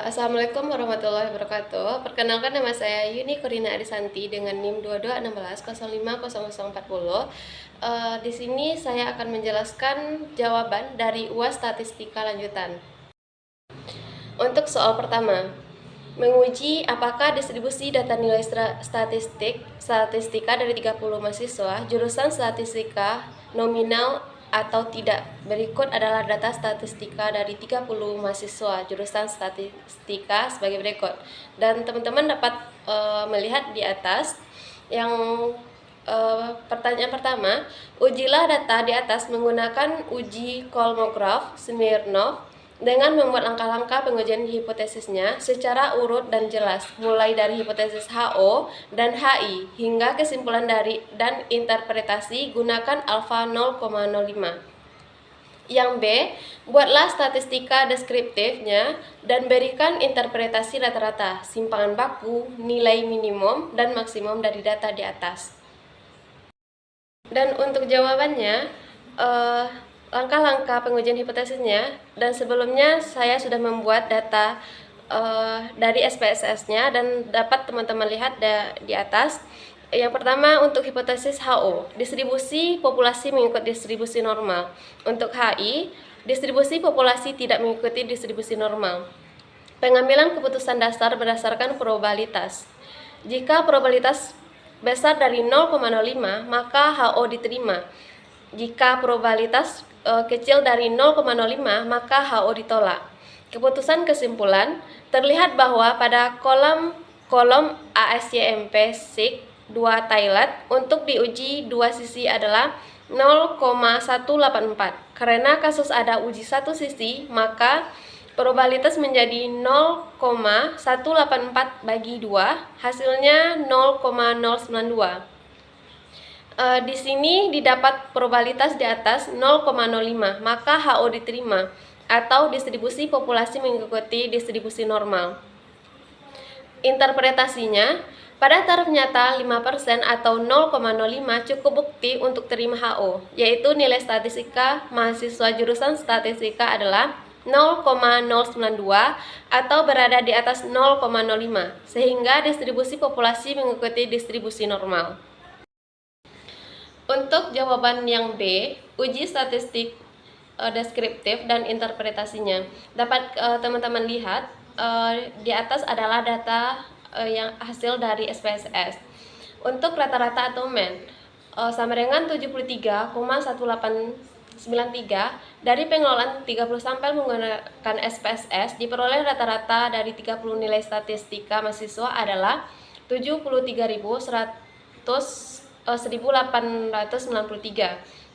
Assalamualaikum warahmatullahi wabarakatuh. Perkenalkan, nama saya Yuni Corina Arisanti dengan NIM 2216050040. Di sini saya akan menjelaskan jawaban dari UAS Statistika lanjutan. Untuk soal pertama, menguji apakah distribusi data nilai statistika dari 30 mahasiswa jurusan statistika nominal atau tidak. Berikut adalah data statistika dari 30 mahasiswa jurusan statistika sebagai berikut. Dan teman-teman dapat melihat di atas yang pertanyaan pertama, ujilah data di atas menggunakan uji Kolmogorov Smirnov dengan membuat langkah-langkah pengujian hipotesisnya secara urut dan jelas, mulai dari hipotesis HO dan HI hingga kesimpulan dari dan interpretasi gunakan alfa 0,05. Yang B, buatlah statistika deskriptifnya dan berikan interpretasi rata-rata, simpangan baku, nilai minimum dan maksimum dari data di atas. Dan untuk jawabannya, langkah-langkah pengujian hipotesisnya, dan sebelumnya saya sudah membuat data dari SPSS-nya dan dapat teman-teman lihat di atas. Yang pertama, untuk hipotesis HO, distribusi populasi mengikut distribusi normal. Untuk HI, distribusi populasi tidak mengikuti distribusi normal. Pengambilan keputusan dasar berdasarkan probabilitas. Jika probabilitas besar dari 0,05, maka HO diterima. Jika probabilitas kecil dari 0,05, maka HO ditolak. Keputusan kesimpulan, terlihat bahwa pada kolom ASYMP SIG 2 Thailand untuk diuji dua sisi adalah 0,184. Karena kasus ada uji satu sisi, maka probabilitas menjadi 0,184 bagi 2, hasilnya 0,092. Di sini didapat probabilitas di atas 0,05, maka HO diterima atau distribusi populasi mengikuti distribusi normal. Interpretasinya, pada taraf nyata 5% atau 0,05 cukup bukti untuk terima HO, yaitu nilai statistika mahasiswa jurusan statistika adalah 0,092 atau berada di atas 0,05, sehingga distribusi populasi mengikuti distribusi normal. Untuk jawaban yang B, uji statistik deskriptif dan interpretasinya. Dapat teman-teman lihat di atas adalah data yang hasil dari SPSS. Untuk rata-rata atau MEN sama dengan 73,1893 dari pengelolaan 30 sampel menggunakan SPSS diperoleh rata-rata dari 30 nilai statistika mahasiswa adalah 1893,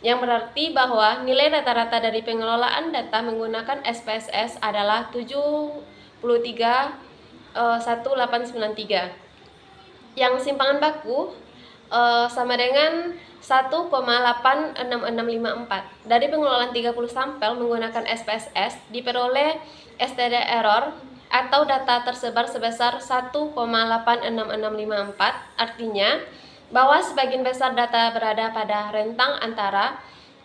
yang berarti bahwa nilai rata-rata dari pengelolaan data menggunakan SPSS adalah 73,1893. Yang simpangan baku sama dengan 1,86654 dari pengelolaan 30 sampel menggunakan SPSS diperoleh STD error atau data tersebar sebesar 1,86654, artinya bahwa sebagian besar data berada pada rentang antara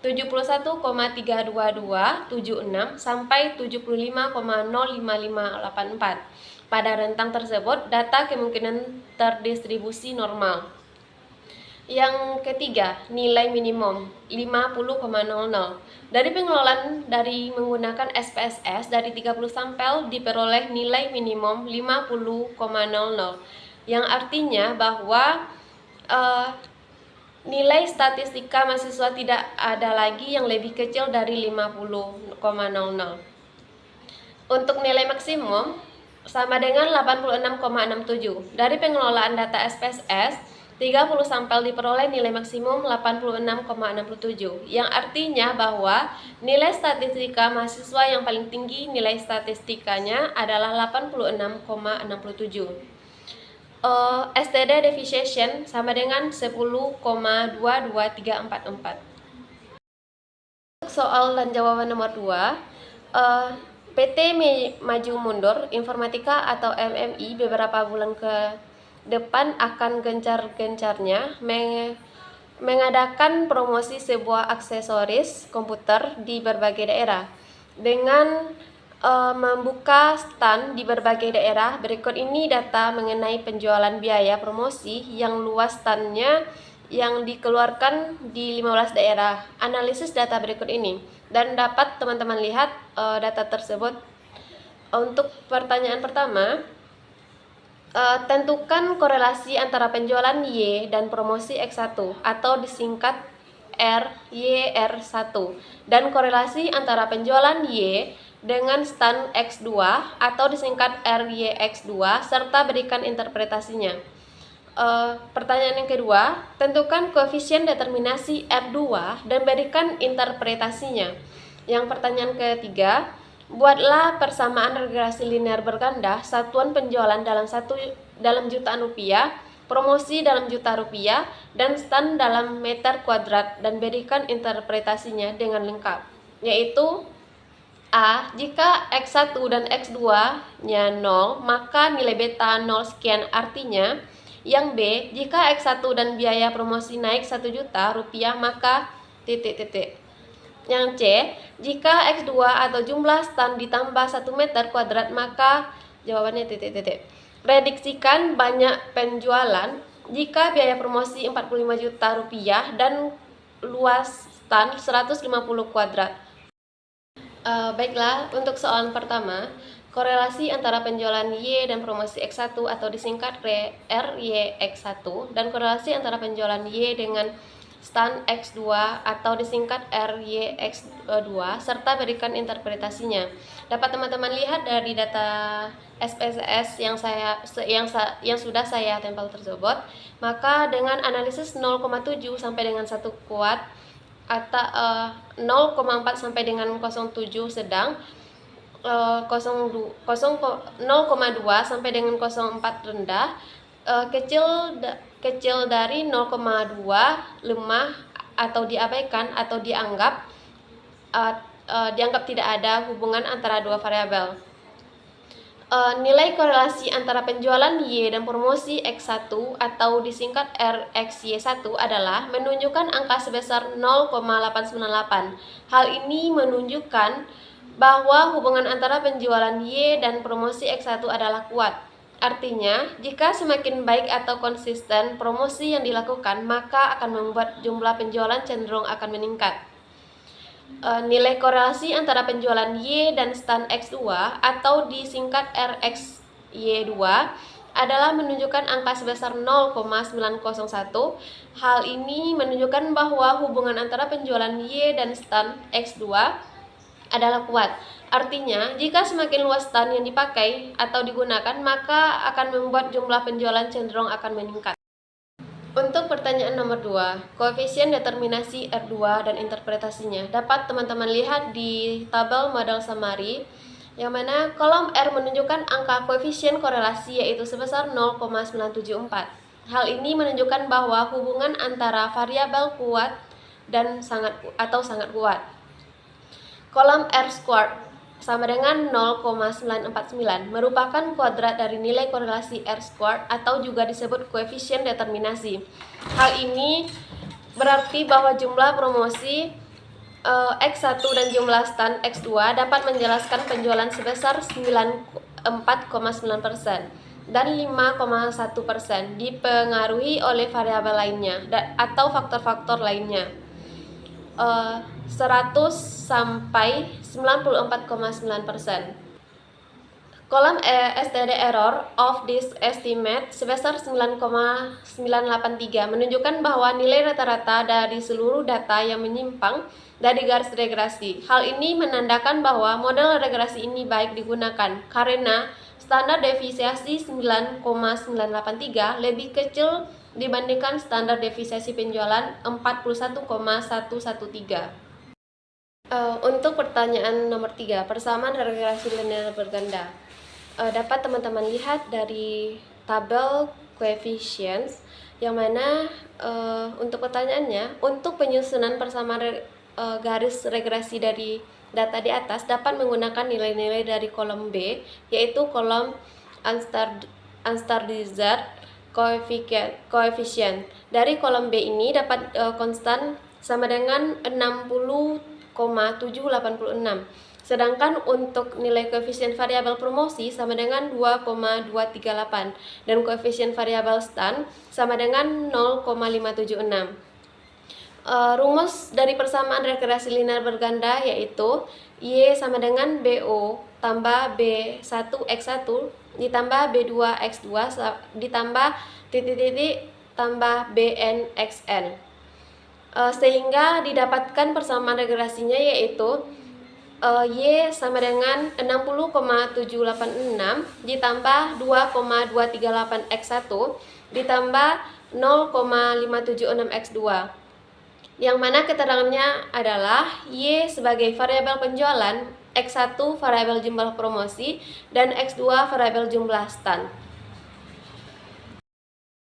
71,32276 sampai 75,05584. Pada rentang tersebut, data kemungkinan terdistribusi normal. Yang ketiga, nilai minimum 50,00. Dari pengelolaan dari menggunakan SPSS dari 30 sampel diperoleh nilai minimum 50,00, yang artinya bahwa nilai statistika mahasiswa tidak ada lagi yang lebih kecil dari 50,00. Untuk nilai maksimum sama dengan 86,67. Dari pengelolaan data SPSS 30 sampel diperoleh nilai maksimum 86,67, yang artinya bahwa nilai statistika mahasiswa yang paling tinggi nilai statistikanya adalah 86,67. STD deviation sama dengan 10,22344. Soal dan jawaban nomor 2, PT Maju Mundur Informatika atau MMI beberapa bulan ke depan akan gencar-gencarnya mengadakan promosi sebuah aksesoris komputer di berbagai daerah dengan membuka stand di berbagai daerah. Berikut ini data mengenai penjualan biaya promosi yang luas standnya yang dikeluarkan di 15 daerah. Analisis data berikut ini, dan dapat teman-teman lihat data tersebut. Untuk pertanyaan pertama, tentukan korelasi antara penjualan Y dan promosi X1 atau disingkat RYR1, dan korelasi antara penjualan Y dengan stand X2 atau disingkat RYX2 serta berikan interpretasinya. Pertanyaan yang kedua, tentukan koefisien determinasi R2 dan berikan interpretasinya. Yang pertanyaan ketiga, buatlah persamaan regresi linear berganda satuan penjualan dalam jutaan rupiah, promosi dalam juta rupiah, dan stand dalam meter kuadrat, dan berikan interpretasinya dengan lengkap, yaitu A. Jika X1 dan X2-nya 0, maka nilai beta 0 sekian, artinya. Yang B. Jika X1 dan biaya promosi naik 1 juta rupiah, maka titik-titik. Yang C. Jika X2 atau jumlah stand ditambah 1 meter kuadrat, maka jawabannya titik-titik. Prediksikan banyak penjualan jika biaya promosi 45 juta rupiah dan luas stand 150 kuadrat. Baiklah, untuk soalan pertama, korelasi antara penjualan Y dan promosi X1 atau disingkat RYX1, dan korelasi antara penjualan Y dengan stand X2 atau disingkat RYX2 serta berikan interpretasinya. Dapat teman-teman lihat dari data SPSS yang sudah saya tempel tersebut. Maka dengan analisis 0,7 sampai dengan 1 kuat atau 0,4 sampai dengan 0,7 sedang, 0,2 sampai dengan 0,4 rendah, kecil dari 0,2 lemah atau diabaikan atau dianggap tidak ada hubungan antara dua variabel. Nilai korelasi antara penjualan Y dan promosi X1 atau disingkat RXY1 adalah menunjukkan angka sebesar 0,898. Hal ini menunjukkan bahwa hubungan antara penjualan Y dan promosi X1 adalah kuat. Artinya, jika semakin baik atau konsisten promosi yang dilakukan, maka akan membuat jumlah penjualan cenderung akan meningkat. Nilai korelasi antara penjualan Y dan stand X2 atau disingkat RXY2 adalah menunjukkan angka sebesar 0,901. Hal ini menunjukkan bahwa hubungan antara penjualan Y dan stand X2 adalah kuat. Artinya, jika semakin luas stand yang dipakai atau digunakan, maka akan membuat jumlah penjualan cenderung akan meningkat. Untuk pertanyaan nomor 2, koefisien determinasi R2 dan interpretasinya dapat teman-teman lihat di tabel model summary, yang mana kolom R menunjukkan angka koefisien korelasi yaitu sebesar 0,974. Hal ini menunjukkan bahwa hubungan antara variabel kuat dan sangat kuat. Kolom R squared sama dengan 0,949 merupakan kuadrat dari nilai korelasi R squared atau juga disebut koefisien determinasi. Hal ini berarti bahwa jumlah promosi X1 dan jumlah stand X2 dapat menjelaskan penjualan sebesar 94,9% dan 5,1% dipengaruhi oleh variabel lainnya atau faktor-faktor lainnya. 100 sampai 94,9%. Kolom STD error of this estimate sebesar 9,983 menunjukkan bahwa nilai rata-rata dari seluruh data yang menyimpang dari garis regresi. Hal ini menandakan bahwa model regresi ini baik digunakan karena standar deviasi 9,983 lebih kecil dibandingkan standar deviasi penjualan 41,113. Untuk pertanyaan nomor 3, persamaan regresi linear berganda. Dapat teman-teman lihat dari tabel coefficients, yang mana untuk pertanyaannya, untuk penyusunan persamaan garis regresi dari data di atas dapat menggunakan nilai-nilai dari kolom B, yaitu kolom unstandardized koefisien. Dari kolom B ini dapat konstan sama dengan 60,786. Sedangkan untuk nilai koefisien variabel promosi sama dengan 2,238 dan koefisien variabel stan sama dengan 0,576. Rumus dari persamaan rekursi linear berganda yaitu Y sama dengan BO tambah B1X1 ditambah B2X2 ditambah titik-titik tambah BNXN. Sehingga didapatkan persamaan rekursinya yaitu Y sama dengan 60,786 ditambah 2,238X1 ditambah 0,576X2, yang mana keterangannya adalah Y sebagai variabel penjualan, X1 variabel jumlah promosi, dan X2 variabel jumlah stan.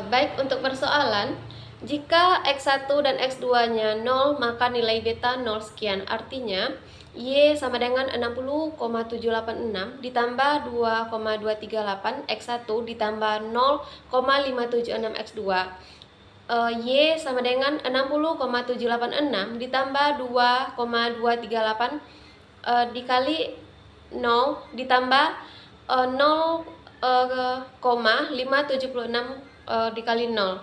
Baik, untuk persoalan, jika X1 dan X2-nya 0, maka nilai beta 0 sekian. Artinya, Y sama dengan 60,786 ditambah 2,238 X1 ditambah 0,576 X2. Y sama dengan 60,786 ditambah 2,238 dikali 0 ditambah 0,576 dikali 0.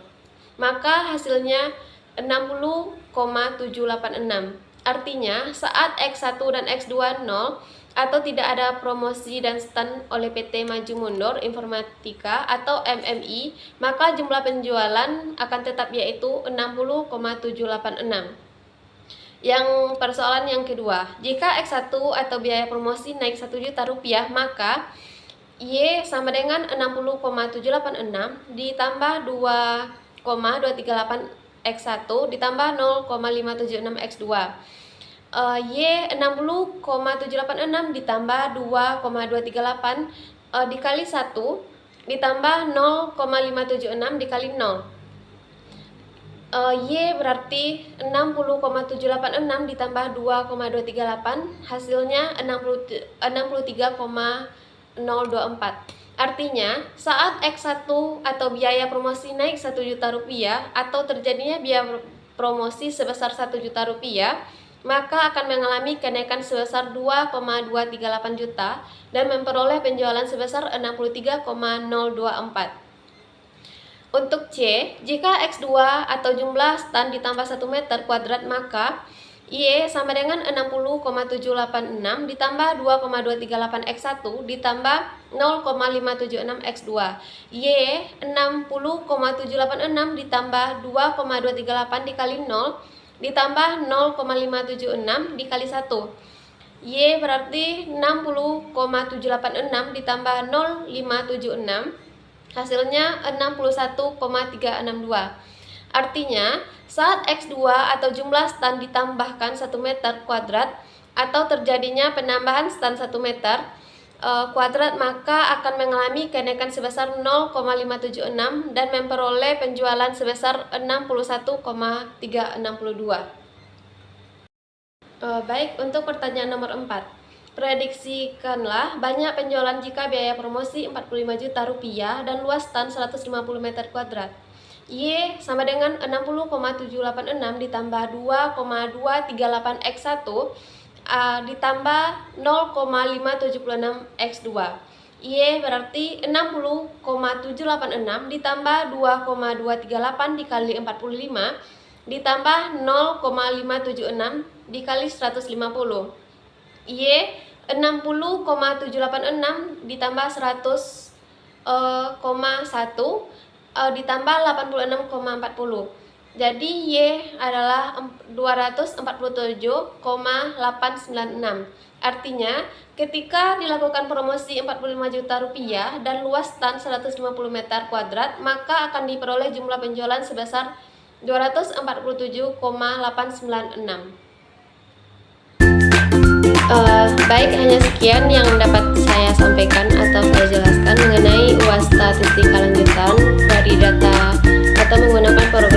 Maka hasilnya 60,786. Artinya saat X1 dan X2 0 atau tidak ada promosi dan stan oleh PT Maju Mundur Informatika atau MMI, maka jumlah penjualan akan tetap yaitu 60,786. Yang persoalan yang kedua, jika X1 atau biaya promosi naik 1 juta rupiah, maka Y sama dengan 60,786 ditambah 2,238 X1 ditambah 0,576 X2. Y 60,786 ditambah 2,238 dikali 1 ditambah 0,576 dikali 0. Y berarti 60,786 ditambah 2,238 hasilnya 63,024. Artinya, saat X1 atau biaya promosi naik 1 juta rupiah atau terjadinya biaya promosi sebesar 1 juta rupiah, maka akan mengalami kenaikan sebesar 2,238 juta dan memperoleh penjualan sebesar 63,024. Untuk C, jika X2 atau jumlah stan ditambah 1 meter kuadrat, maka Y sama dengan 60,786 ditambah 2,238 X1 ditambah 0,576 X2. Y 60,786 ditambah 2,238 dikali 0 ditambah 0,576 dikali 1. Y berarti 60,786 ditambah 0,576 hasilnya 61,362. Artinya, saat X2 atau jumlah stan ditambahkan 1 meter kuadrat atau terjadinya penambahan stan 1 meter kuadrat, maka akan mengalami kenaikan sebesar 0,576 dan memperoleh penjualan sebesar 61,362. Baik, untuk pertanyaan nomor 4. Prediksikanlah banyak penjualan jika biaya promosi 45 juta rupiah dan luas stan 150 meter kuadrat. Y sama dengan 60,786 ditambah 2,238 X1 ditambah 0,576 X2. Y berarti 60,786 ditambah 2,238 dikali 45 ditambah 0,576 dikali 150. Y 60,786 ditambah 100,1 ditambah 86,40. Jadi Y adalah 247,896. Artinya, ketika dilakukan promosi 45 juta rupiah dan luas stan 150 meter kuadrat, maka akan diperoleh jumlah penjualan sebesar 247,896. Baik, hanya sekian yang dapat saya sampaikan atau saya jelaskan mengenai UAS statistika lanjutan dari data atau menggunakan program